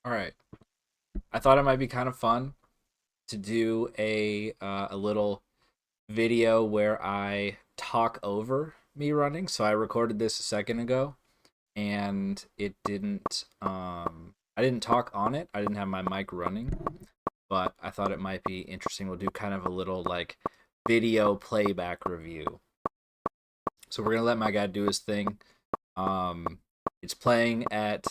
All right. I thought it might be kind of fun to do a little video where I talk over me running. So I recorded this a second ago, and it didn't. I didn't talk on it. I didn't have my mic running, but I thought it might be interesting. We'll do kind of a little like video playback review. So we're gonna let my guy do his thing. Um, it's playing at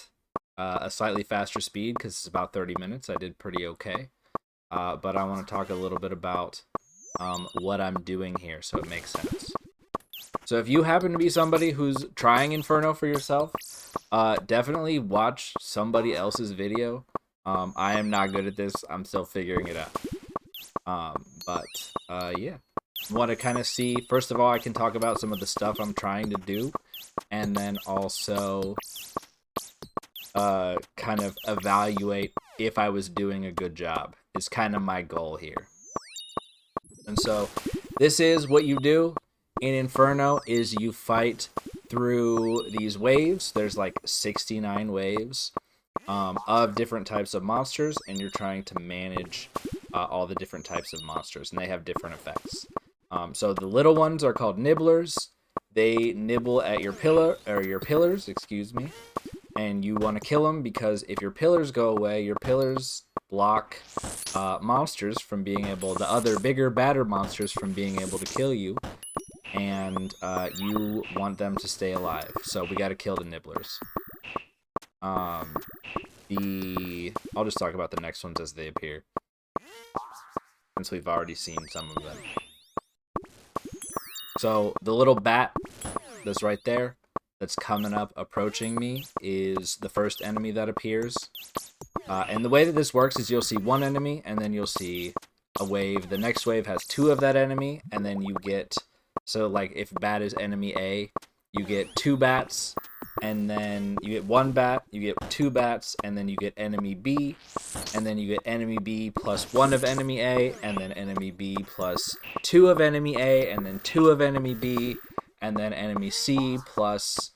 a slightly faster speed because it's about 30 minutes. I did pretty okay. But I want to talk a little bit about what I'm doing here so it makes sense. So if you happen to be somebody who's trying Inferno for yourself, definitely watch somebody else's video. I am not good at this. I'm still figuring it out. But yeah. Want to kind of see, first of all, I can talk about some of the stuff I'm trying to do, and then also kind of evaluate if I was doing a good job is kind of my goal here. And so this is what you do in Inferno is you fight through these waves. There's like 69 waves of different types of monsters, and you're trying to manage all the different types of monsters, and they have different effects. So the little ones are called nibblers. They nibble at your pillar or your pillars, excuse me, and you want to kill them because if your pillars go away, your pillars block monsters from being able, the other bigger, badder monsters from being able to kill you, and you want them to stay alive. So we got to kill the nibblers. Um, I'll just talk about the next ones as they appear, since we've already seen some of them. So the little bat that's right there, that's coming up, approaching me, is the first enemy that appears. And the way that this works is you'll see one enemy, and then you'll see a wave. The next wave has two of that enemy, and then you get... So, like, if bat is enemy A, you get two bats, and then you get one bat, you get two bats, and then you get enemy B, and then you get enemy B plus one of enemy A, and then enemy B plus two of enemy A, and then two of enemy B, and then enemy C plus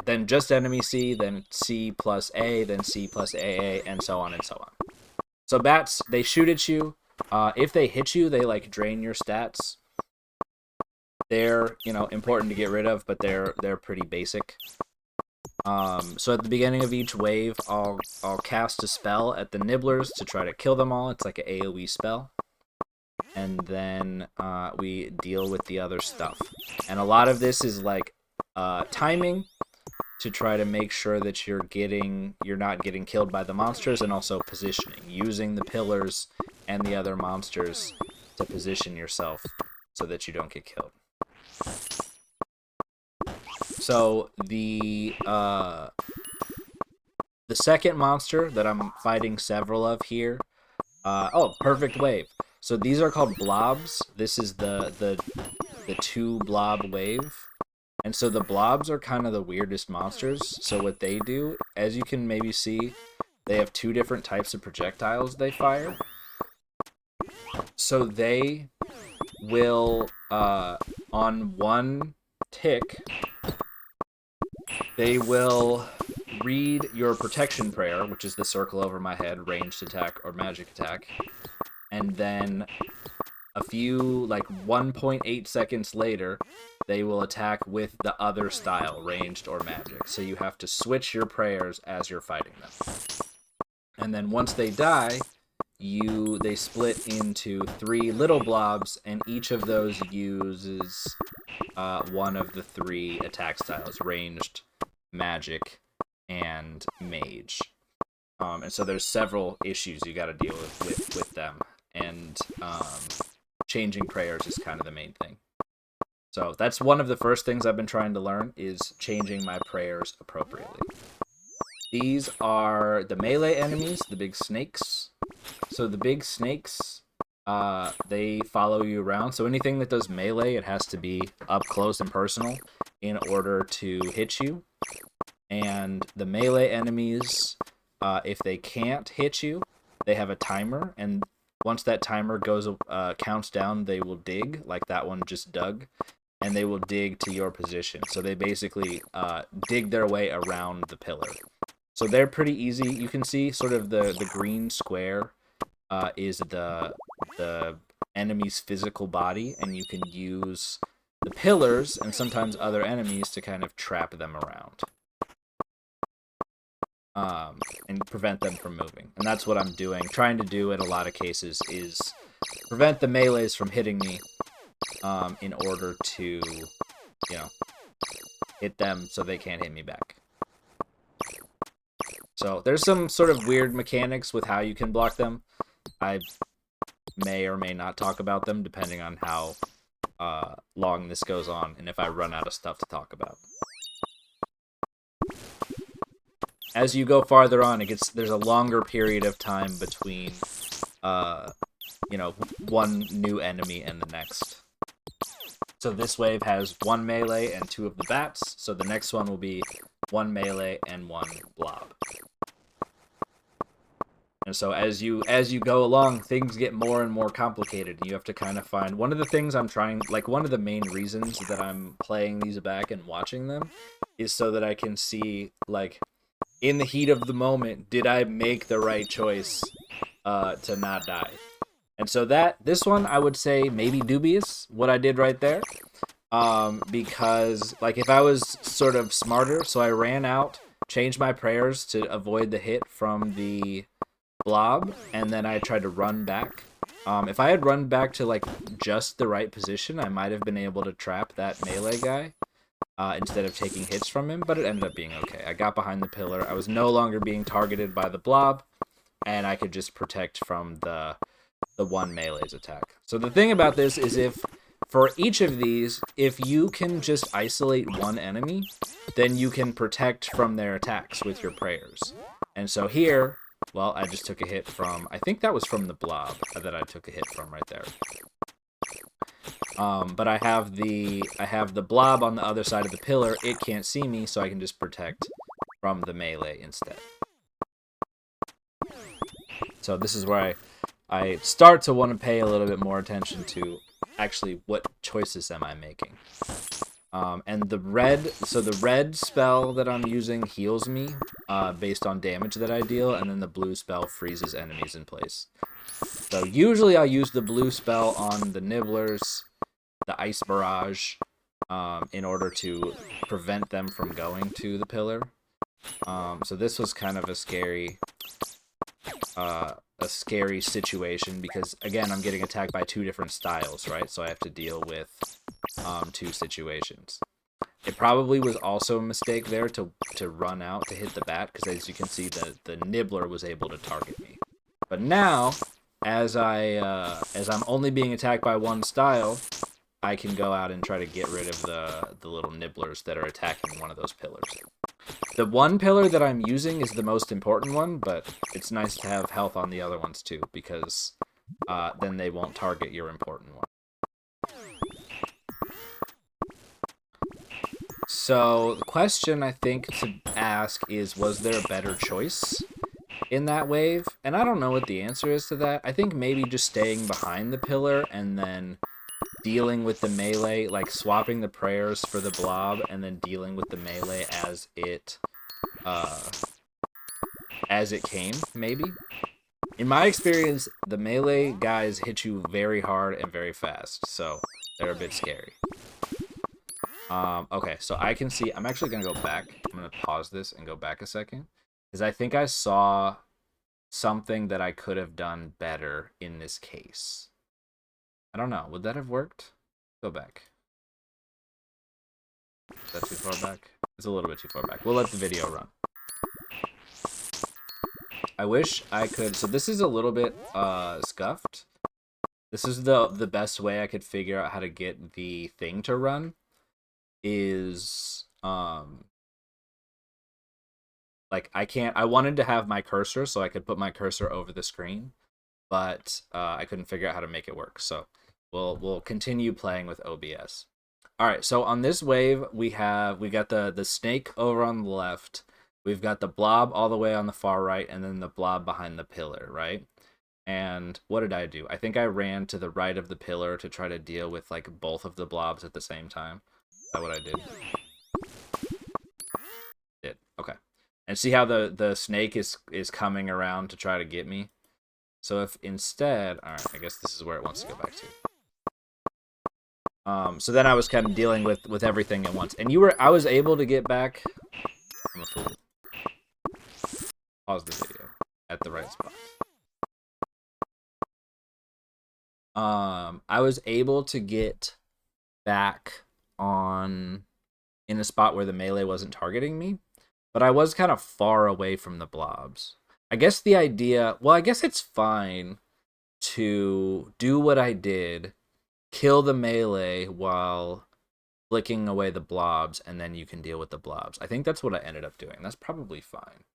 then just enemy C, then C plus A, then C plus AA, and so on and so on. So bats, they shoot at you. If they hit you, they like drain your stats. They're, important to get rid of, but they're pretty basic. So at the beginning of each wave, I'll cast a spell at the nibblers to try to kill them all. It's like an AoE spell. And then we deal with the other stuff. And a lot of this is like timing to try to make sure that you're not getting killed by the monsters, and also positioning, using the pillars and the other monsters to position yourself so that you don't get killed. So the second monster that I'm fighting several of here, perfect wave. So these are called blobs. This is the two blob wave. And so the blobs are kind of the weirdest monsters. So what they do, as you can maybe see, they have two different types of projectiles they fire. So they will, on one tick, they will read your protection prayer, which is the circle over my head, ranged attack or magic attack. And then a few, like 1.8 seconds later, they will attack with the other style, ranged or magic. So you have to switch your prayers as you're fighting them. And then once they die, they split into three little blobs, and each of those uses one of the three attack styles, ranged, magic, and mage. And so there's several issues you got to deal with them. And changing prayers is kind of the main thing. So that's one of the first things I've been trying to learn, is changing my prayers appropriately. These are the melee enemies, the big snakes. So the big snakes, they follow you around. So anything that does melee, it has to be up close and personal in order to hit you. And the melee enemies, if they can't hit you, they have a timer, and once that timer counts down, they will dig, like that one just dug, and they will dig to your position. So they basically dig their way around the pillar. So they're pretty easy. You can see sort of the green square is the enemy's physical body, and you can use the pillars and sometimes other enemies to kind of trap them around. And prevent them from moving. And that's what I'm doing. Trying to do in a lot of cases is prevent the melees from hitting me in order to, you know, hit them so they can't hit me back. So there's some sort of weird mechanics with how you can block them. I may or may not talk about them depending on how long this goes on and if I run out of stuff to talk about. As you go farther on, there's a longer period of time between, you know, one new enemy and the next. So this wave has 1 melee and 2 of the bats. So the next one will be 1 melee and 1 blob. And so as you go along, things get more and more complicated. And you have to kind of find one of the things I'm trying, like one of the main reasons that I'm playing these back and watching them is so that I can see, like, in the heat of the moment, did I make the right choice to not die? And so this one, I would say maybe dubious, what I did right there. Because, like, if I was sort of smarter, so I ran out, changed my prayers to avoid the hit from the blob, and then I tried to run back. If I had run back to, like, just the right position, I might have been able to trap that melee guy. Instead of taking hits from him, but it ended up being okay. I got behind the pillar. I was no longer being targeted by the blob, and I could just protect from the one melee's attack. So the thing about this is for each of these, if you can just isolate one enemy, then you can protect from their attacks with your prayers. And so here, well, I just took a hit from, I think that was from the blob that I took a hit from right there. But I have the blob on the other side of the pillar. It can't see me, so I can just protect from the melee instead. So this is where I start to want to pay a little bit more attention to actually what choices am I making. And the red spell that I'm using heals me based on damage that I deal, and then the blue spell freezes enemies in place. So usually I'll use the blue spell on the nibblers, the ice barrage, in order to prevent them from going to the pillar. So this was kind of a scary situation because, again, I'm getting attacked by 2 different styles, right? So I have to deal with 2 situations. It probably was also a mistake there to run out to hit the bat, because as you can see, the nibbler was able to target me. But now, as I'm only being attacked by one style, I can go out and try to get rid of the little nibblers that are attacking one of those pillars. The one pillar that I'm using is the most important one, but it's nice to have health on the other ones too, because then they won't target your important one. So the question I think to ask is, was there a better choice in that wave? And I don't know what the answer is to that. I think maybe just staying behind the pillar and then dealing with the melee, like swapping the prayers for the blob and then dealing with the melee as it came, maybe. In my experience, the melee guys hit you very hard and very fast, so they're a bit scary. Okay, so I can see, I'm actually gonna go back. I'm gonna pause this and go back a second, because I think I saw something that I could have done better in this case. I don't know. Would that have worked? Go back. Is that too far back? It's a little bit too far back. We'll let the video run. I wish I could... So this is a little bit scuffed. This is the best way I could figure out how to get the thing to run. Is... like, I wanted to have my cursor so I could put my cursor over the screen. But I couldn't figure out how to make it work. So we'll continue playing with OBS. All right, so on this wave, we got the snake over on the left. We've got the blob all the way on the far right, and then the blob behind the pillar, right? And what did I do? I think I ran to the right of the pillar to try to deal with, like, both of the blobs at the same time. Is that what I did? Okay. And see how the snake is coming around to try to get me? So if instead, all right, I guess this is where it wants to go back to. So then I was kind of dealing with everything at once, and I was able to get back. I'm a fool. Pause the video at the right spot. I was able to get back in a spot where the melee wasn't targeting me, but I was kind of far away from the blobs. I guess the idea, well, I guess it's fine to do what I did, kill the melee while flicking away the blobs, and then you can deal with the blobs. I think that's what I ended up doing. That's probably fine.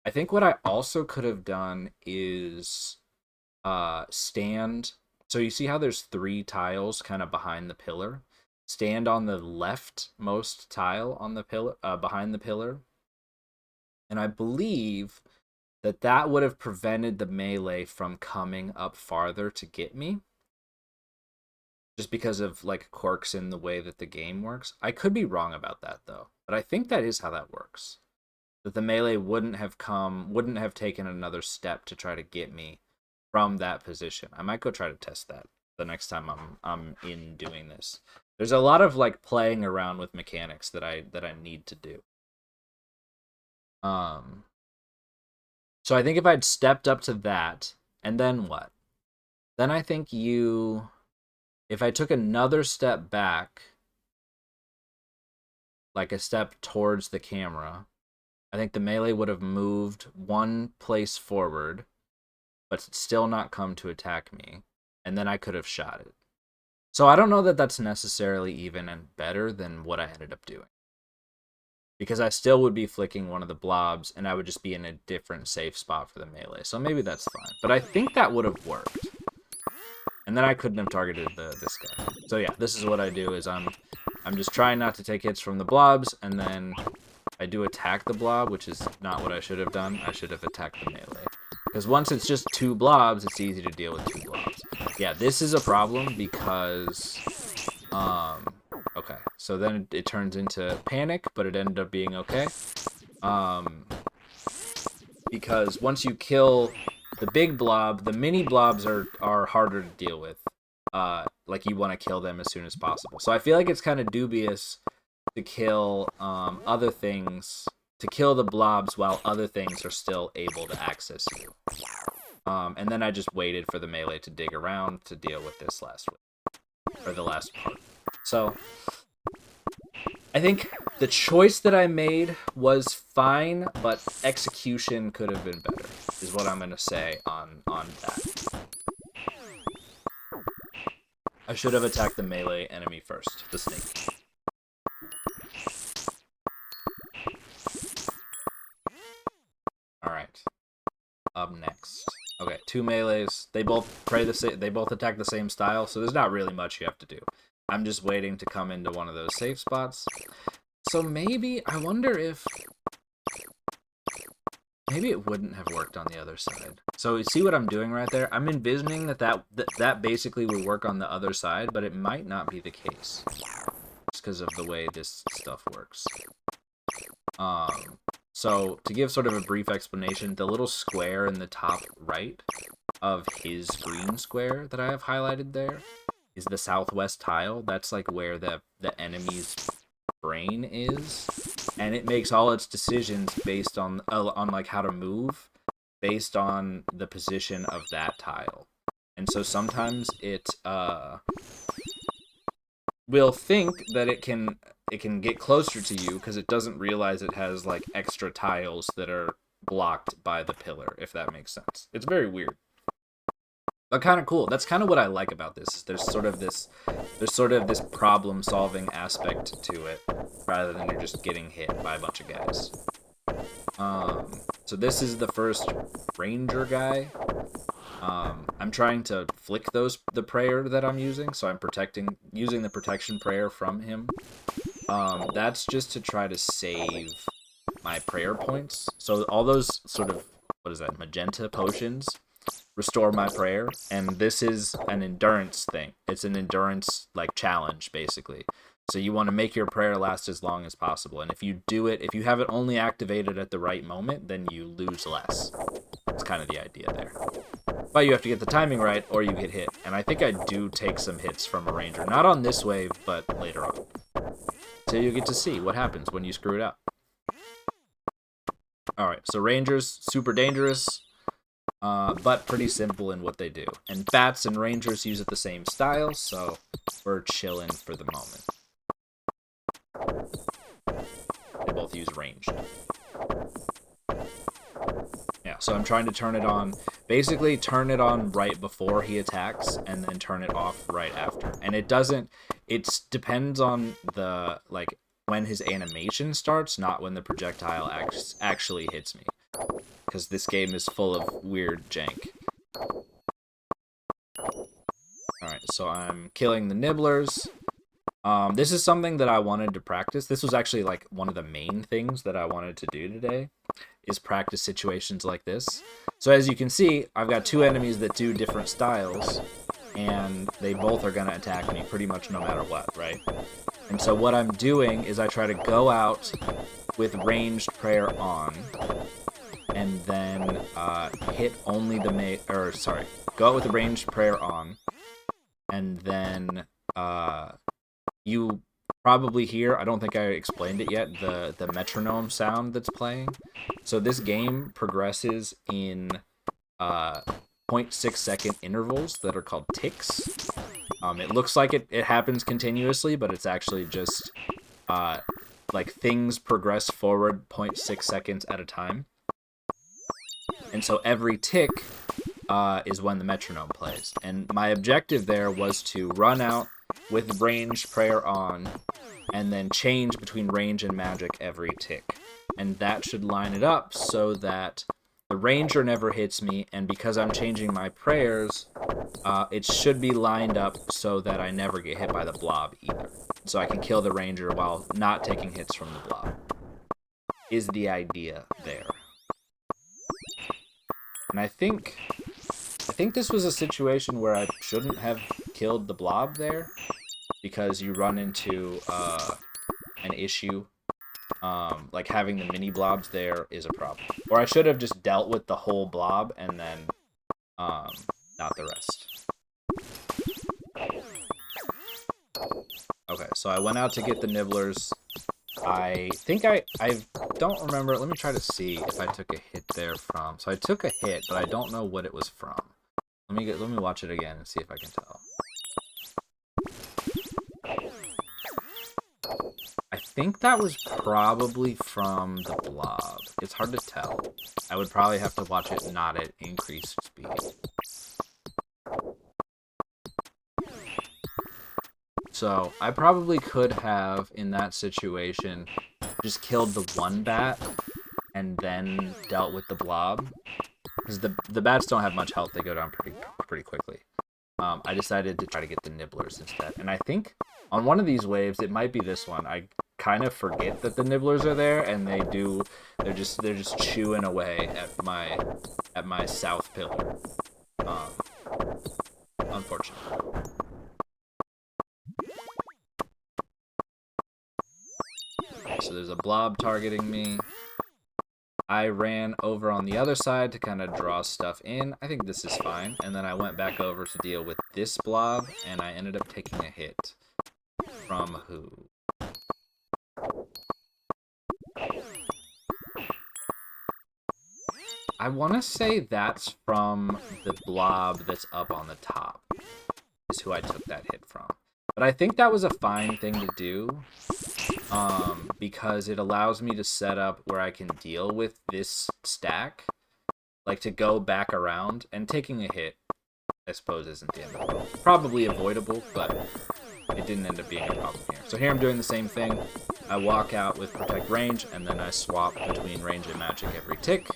I think what I also could have done is stand. So you see how there's 3 tiles kind of behind the pillar? Stand on the leftmost tile on the pillar, behind the pillar. And I believe that would have prevented the melee from coming up farther to get me. Just because of like quirks in the way that the game works. I could be wrong about that though, but I think that is how that works. That the melee wouldn't have taken another step to try to get me from that position. I might go try to test that the next time I'm in doing this. There's a lot of like playing around with mechanics that I need to do. So I think if I'd stepped up to that, and then what? Then I think if I took another step back, like a step towards the camera, I think the melee would have moved 1 place forward, but still not come to attack me, and then I could have shot it. So I don't know that that's necessarily even better than what I ended up doing. Because I still would be flicking one of the blobs, and I would just be in a different safe spot for the melee. So maybe that's fine. But I think that would have worked. And then I couldn't have targeted this guy. So yeah, this is what I do, is I'm just trying not to take hits from the blobs, and then I do attack the blob, which is not what I should have done. I should have attacked the melee. Because once it's just 2 blobs, it's easy to deal with 2 blobs. Yeah, this is a problem because... okay, so then it turns into panic, but it ended up being okay. Because once you kill the big blob, the mini blobs are harder to deal with. Like, you want to kill them as soon as possible. So I feel like it's kind of dubious to kill other things, to kill the blobs while other things are still able to access you. And then I just waited for the melee to dig around to deal with this last part. So I think the choice that I made was fine, but execution could have been better, is what I'm going to say on that. I should have attacked the melee enemy first, the snake. Alright. Up next. Okay, 2 melees. They both attack the same style, so there's not really much you have to do. I'm just waiting to come into one of those safe spots. So maybe, I wonder if... Maybe it wouldn't have worked on the other side. So you see what I'm doing right there? I'm envisioning that basically would work on the other side, but it might not be the case. Just because of the way this stuff works. So to give sort of a brief explanation, the little square in the top right of his green square that I have highlighted there is the southwest tile. That's like where the enemy's brain is, and it makes all its decisions based on like how to move based on the position of that tile. And so sometimes it will think that it can get closer to you because it doesn't realize it has like extra tiles that are blocked by the pillar, if that makes sense. It's very weird, but kind of cool. That's kind of what I like about this. There's sort of this problem-solving aspect to it, rather than you're just getting hit by a bunch of guys. So this is the first ranger guy. I'm trying to flick the prayer that I'm using, so I'm using the protection prayer from him. That's just to try to save my prayer points. So all those sort of, what is that, magenta potions restore my prayer, and this is an endurance thing. It's an endurance like challenge basically. So you want to make your prayer last as long as possible. And if you do it, if you have it only activated at the right moment, then you lose less. That's kind of the idea there. But you have to get the timing right or you get hit. And I think I do take some hits from a ranger. Not on this wave, but later on. So you get to see what happens when you screw it up. Alright, so rangers, super dangerous. But pretty simple in what they do. And bats and rangers use it the same style, so we're chilling for the moment. They both use ranged. Yeah, so I'm trying to turn it on. Basically, turn it on right before he attacks, and then turn it off right after. And it doesn't... It depends on the, like, when his animation starts, not when the projectile actually hits me. Because this game is full of weird jank. Alright, so I'm killing the nibblers. This is something that I wanted to practice. This was actually like one of the main things that I wanted to do today, is practice situations like this. So as you can see, I've got two enemies that do different styles, and they both are going to attack me pretty much no matter what, right? And so what I'm doing is I try to go out with ranged prayer on, and then hit only the go out with the ranged prayer on, and then you probably hear, I don't think I explained it yet, the metronome sound that's playing. So this game progresses in 0.6 second intervals that are called ticks. It looks like it happens continuously, but it's actually just like things progress forward 0.6 seconds at a time. And so every tick is when the metronome plays. And my objective there was to run out with ranged prayer on, and then change between range and magic every tick. And that should line it up so that the ranger never hits me, and because I'm changing my prayers, it should be lined up so that I never get hit by the blob either. So I can kill the ranger while not taking hits from the blob. Is the idea there. And I think this was a situation where I shouldn't have killed the blob there, because you run into an issue. Like having the mini blobs there is a problem. Or I should have just dealt with the whole blob and then not the rest. Okay, so I went out to get the nibblers. I think I don't remember. Let me try to see if I took a hit there from. So I took a hit, but I don't know what it was from. Let me watch it again and see if I can tell. I think that was probably from the blob. It's hard to tell. I would probably have to watch it not at increased speed. So I probably could have, in that situation, just killed the one bat and then dealt with the blob. Because the bats don't have much health. They go down pretty quickly. I decided to try to get the nibblers instead. And I think on one of these waves, it might be this one, I kind of forget that the nibblers are there, and they're just chewing away at my south pillar. Unfortunately. So there's a blob targeting me. I ran over on the other side to kind of draw stuff in. I think this is fine. And then I went back over to deal with this blob, and I ended up taking a hit. From who? I want to say that's from the blob that's up on the top, is who I took that hit from. But I think that was a fine thing to do, because it allows me to set up where I can deal with this stack, like to go back around, and taking a hit, I suppose, isn't the end of the world. Probably avoidable, but it didn't end up being a problem here. So here I'm doing the same thing. I walk out with Protect Range, and then I swap between range and magic every tick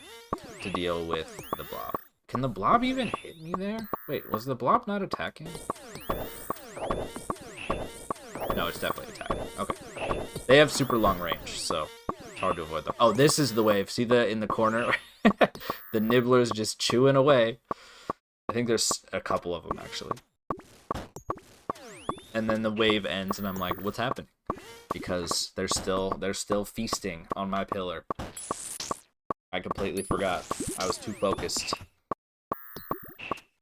to deal with the blob. Can the blob even hit me there? Wait, was the blob not attacking? No, it's definitely attacking. Okay. They have super long range, so it's hard to avoid them. Oh, this is the wave. See in the corner? The nibblers just chewing away. I think there's a couple of them, actually. And then the wave ends, and I'm like, what's happening? because they're still feasting on my pillar. I completely forgot. I was too focused.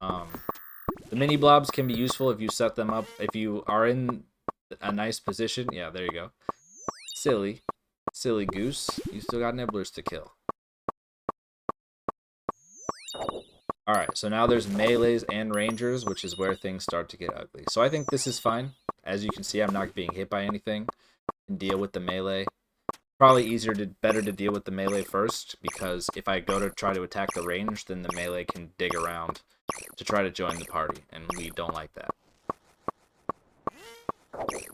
The mini blobs can be useful if you set them up. If you are in a nice position. Yeah, there you go. Silly goose. You still got nibblers to kill. Alright, so now there's melees and rangers, which is where things start to get ugly. So I think this is fine. As you can see, I'm not being hit by anything. And deal with the melee. Probably better to deal with the melee first, because if I go to try to attack the range, then the melee can dig around to try to join the party, and we don't like that. Okay.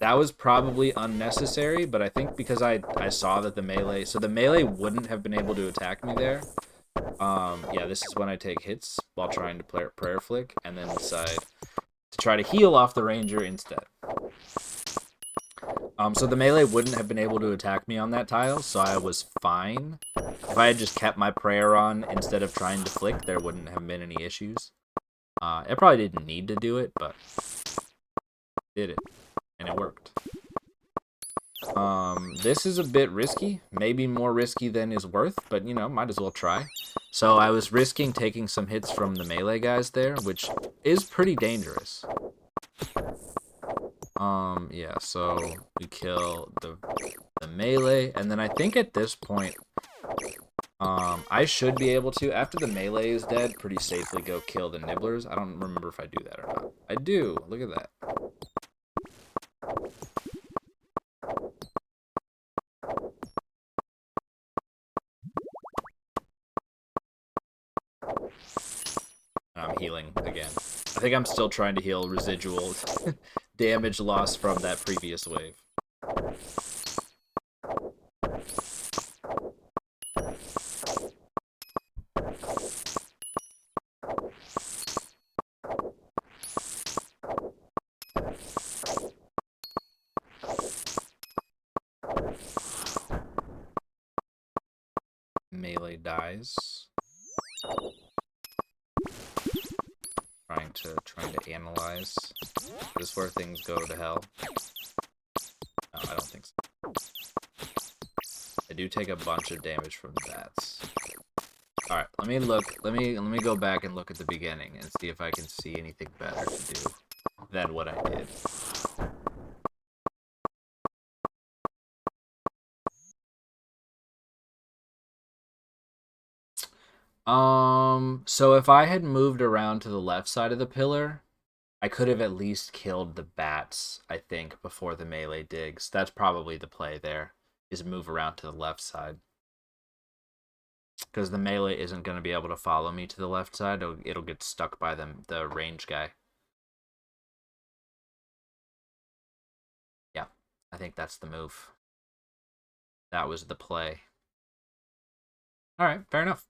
That was probably unnecessary, but I think because I saw that the melee... So the melee wouldn't have been able to attack me there. Yeah, this is when I take hits while trying to play prayer flick, and then decide to try to heal off the ranger instead. So the melee wouldn't have been able to attack me on that tile, so I was fine. If I had just kept my prayer on instead of trying to flick, there wouldn't have been any issues. It probably didn't need to do it, but did it, and it worked. This is a bit risky, maybe more risky than is worth, but you know, might as well try. So I was risking taking some hits from the melee guys there, which is pretty dangerous. Yeah, so we kill the melee, and then I think at this point, I should be able to, after the melee is dead, pretty safely go kill the nibblers. I don't remember if I do that or not. I do, look at that. I'm healing again. I think I'm still trying to heal residual damage lost from that previous wave. Melee dies. Trying to analyze. Is this where things go to hell? No, I don't think so. I do take a bunch of damage from the bats. Alright, let me look. Let me go back and look at the beginning and see if I can see anything better to do than what I did. So if I had moved around to the left side of the pillar, I could have at least killed the bats, I think, before the melee digs. That's probably the play there, is move around to the left side. Because the melee isn't going to be able to follow me to the left side. It'll get stuck by the range guy. Yeah, I think that's the move. That was the play. Alright, fair enough.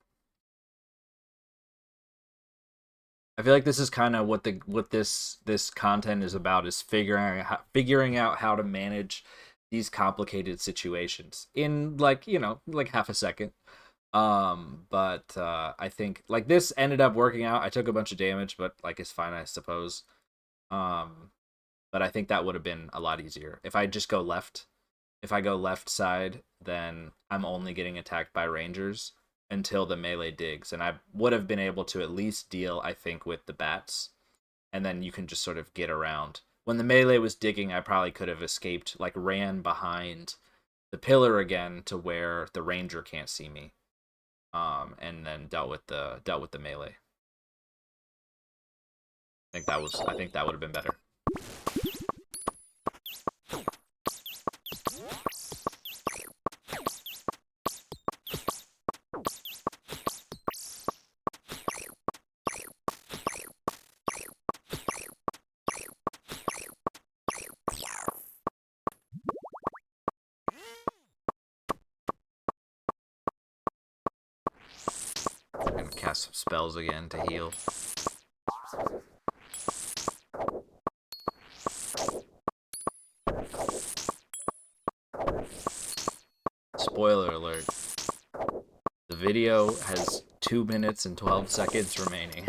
I feel like this is kind of what this content is about, is figuring out how to manage these complicated situations in, like, you know, like half a second. But I think like this ended up working out. I took a bunch of damage, but like it's fine, I suppose. But I think that would have been a lot easier if I just go left. If I go left side, then I'm only getting attacked by rangers until the melee digs, and I would have been able to at least deal, I think, with the bats, and then you can just sort of get around. When the melee was digging, I probably could have escaped, like ran behind the pillar again to where the ranger can't see me, and then dealt with the melee. I think that would have been better. I'm gonna cast some spells again to heal. Spoiler alert. The video has 2 minutes and 12 seconds remaining.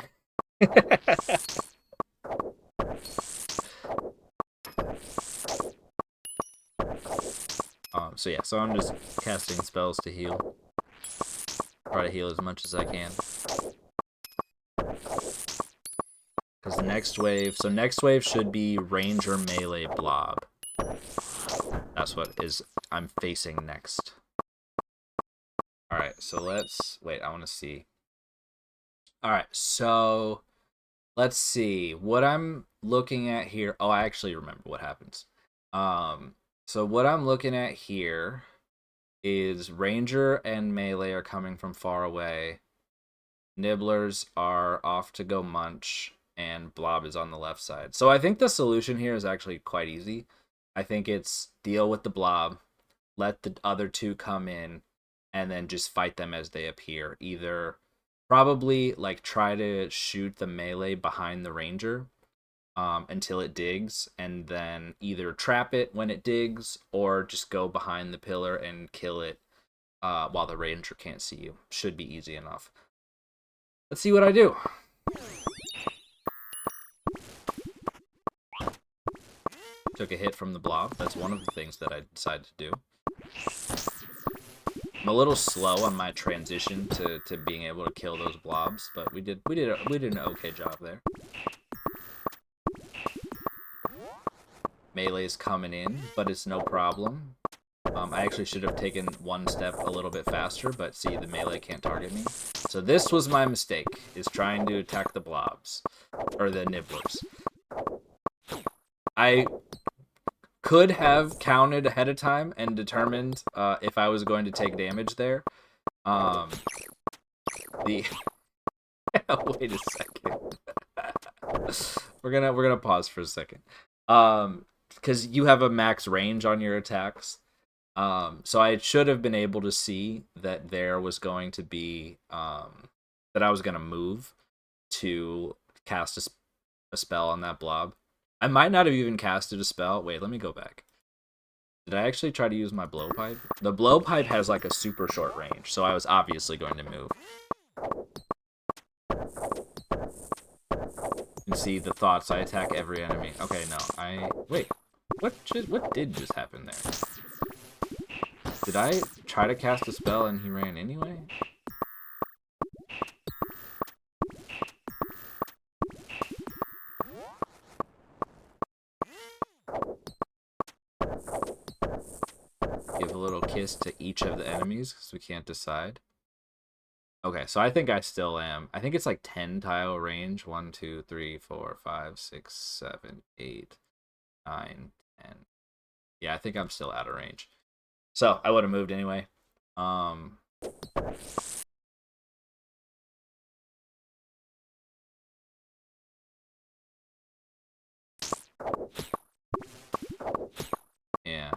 So yeah, so I'm just casting spells to heal. Try to heal as much as I can. Because the next wave... So next wave should be Ranger Melee Blob. That's what I'm facing next. Alright, so let's... Wait, I want to see. Alright, so... Let's see. What I'm looking at here... Oh, I actually remember what happens. So what I'm looking at here is Ranger and Melee are coming from far away. Nibblers are off to go munch, and Blob is on the left side. So I think the solution here is actually quite easy. I think it's deal with the Blob, let the other two come in, and then just fight them as they appear. Either probably like try to shoot the Melee behind the Ranger until it digs, and then either trap it when it digs or just go behind the pillar and kill it while the Ranger can't see you. Should be easy enough. Let's see what I do. Took a hit from the Blob. That's one of the things that I decided to do. I'm a little slow on my transition to being able to kill those blobs, but we did an okay job there. Melee's coming in, but it's no problem. I actually should have taken one step a little bit faster, but see, the Melee can't target me. So this was my mistake, is trying to attack the blobs, or the nibblers. I could have counted ahead of time and determined if I was going to take damage there. Wait a second. we're gonna pause for a second. Because you have a max range on your attacks. So I should have been able to see that there was going to be that I was going to move to cast a spell on that blob. I might not have even casted a spell. Wait, let me go back. Did I actually try to use my blowpipe? The blowpipe has like a super short range, so I was obviously going to move. You can see the thoughts. I attack every enemy. Okay, no, wait. What did just happen there? Did I try to cast a spell and he ran anyway? Give a little kiss to each of the enemies because we can't decide. Okay, so I think I still am. I think it's like 10 tile range. 1, 2, 3, 4, 5, 6, 7, 8, 9, 10. Yeah, I think I'm still out of range. So I would have moved anyway. Yeah.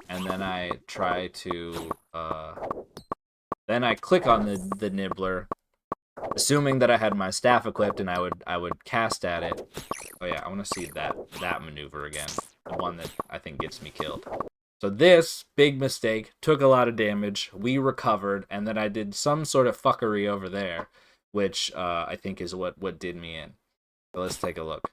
And then I try to then I click on the nibbler, assuming that I had my staff equipped, and I would cast at it. Oh yeah, I want to see that maneuver again. The one that I think gets me killed. So this big mistake took a lot of damage. We recovered, and then I did some sort of fuckery over there, which I think is what did me in. So let's take a look.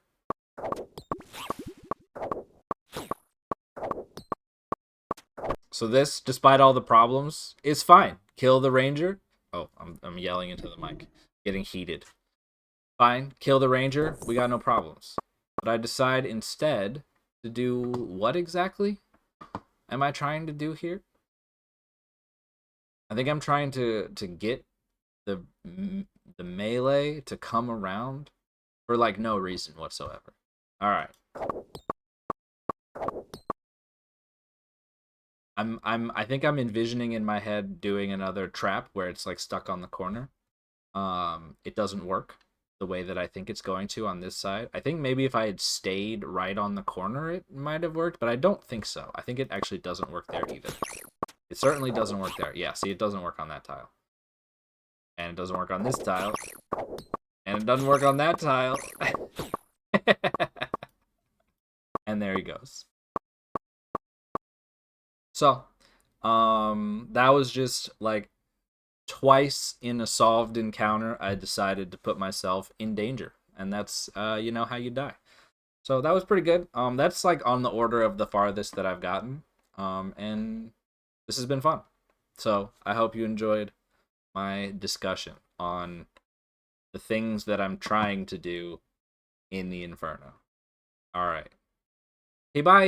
So this, despite all the problems, is fine. Kill the Ranger. Oh, I'm yelling into the mic. Getting heated. Fine. Kill the Ranger. We got no problems. But I decide instead to do what exactly am I trying to do here? I think I'm trying to get the Melee to come around for like no reason whatsoever. All right. I think I'm envisioning in my head doing another trap where it's like stuck on the corner. It doesn't work the way that I think it's going to on this side. I think maybe if I had stayed right on the corner, it might have worked, but I don't think so. I think it actually doesn't work there either. It certainly doesn't work there. Yeah, see, it doesn't work on that tile. And it doesn't work on this tile. And it doesn't work on that tile. And there he goes. So, that was just like twice in a solved encounter, I decided to put myself in danger, and that's you know how you die. So that was pretty good. That's like on the order of the farthest that I've gotten. And this has been fun. So I hope you enjoyed my discussion on the things that I'm trying to do in the Inferno. All right. Hey, bye.